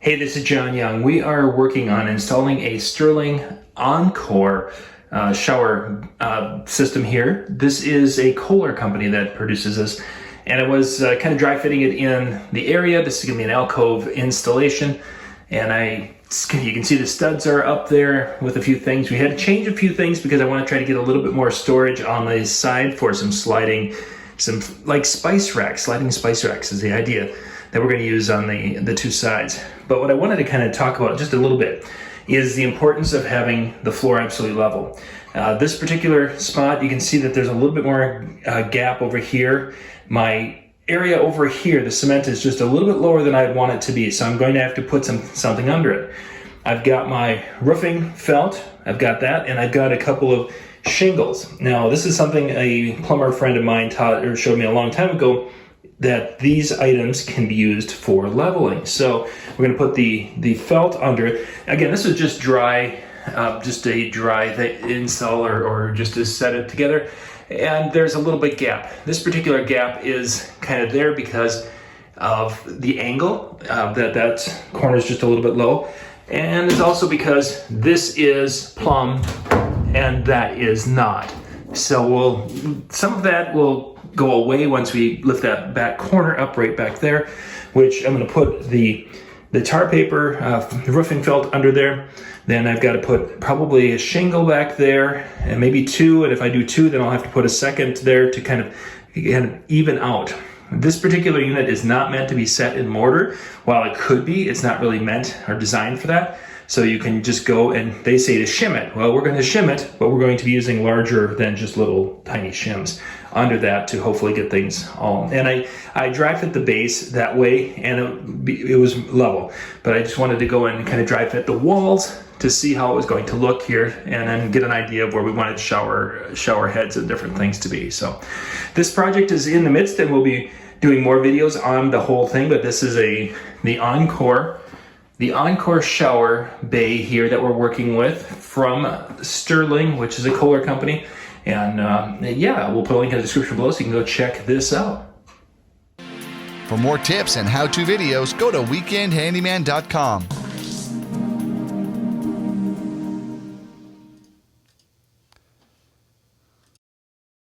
Hey, this is John Young. We are working on installing a Sterling Encore shower system here. This is a Kohler company that produces this, and I was kind of dry fitting it in the area. This is going to be an alcove installation, and you can see the studs are up there with a few things. We had to change a few things because I want to try to get a little bit more storage on the side for some sliding, like spice racks. Sliding spice racks is the idea that we're going to use on the two sides. But what I wanted to kind of talk about just a little bit is the importance of having the floor absolutely level. This particular spot, you can see that there's a little bit more gap over here. My area over here, the cement is just a little bit lower than I'd want it to be, so I'm going to have to put something under it. I've got my roofing felt, I've got that, and I've got a couple of shingles. Now, this is something a plumber friend of mine showed me a long time ago, that these items can be used for leveling. So we're going to put the felt under it. Again, this is just dry, just a dry install or just to set it together. And there's a little bit gap. This particular gap is kind of there because of the angle, that corner is just a little bit low. And it's also because this is plumb and that is not. So some of that will go away once we lift that back corner up right back there, which I'm going to put the tar paper, roofing felt under there. Then I've got to put probably a shingle back there and maybe two. And if I do two, then I'll have to put a second there to kind of even out. This particular unit is not meant to be set in mortar. While it could be, it's not really meant or designed for that. So you can just go and they say to shim it. Well, we're going to shim it, but we're going to be using larger than just little tiny shims under that to hopefully get things all. And I dry fit the base that way, and it was level. But I just wanted to go in and kind of dry fit the walls to see how it was going to look here, and then get an idea of where we wanted shower heads and different things to be. So this project is in the midst, and we'll be doing more videos on the whole thing. But this is the Encore shower bay here that we're working with from Sterling, which is a Kohler company. And yeah, we'll put a link in the description below so you can go check this out. For more tips and how-to videos, go to weekendhandyman.com.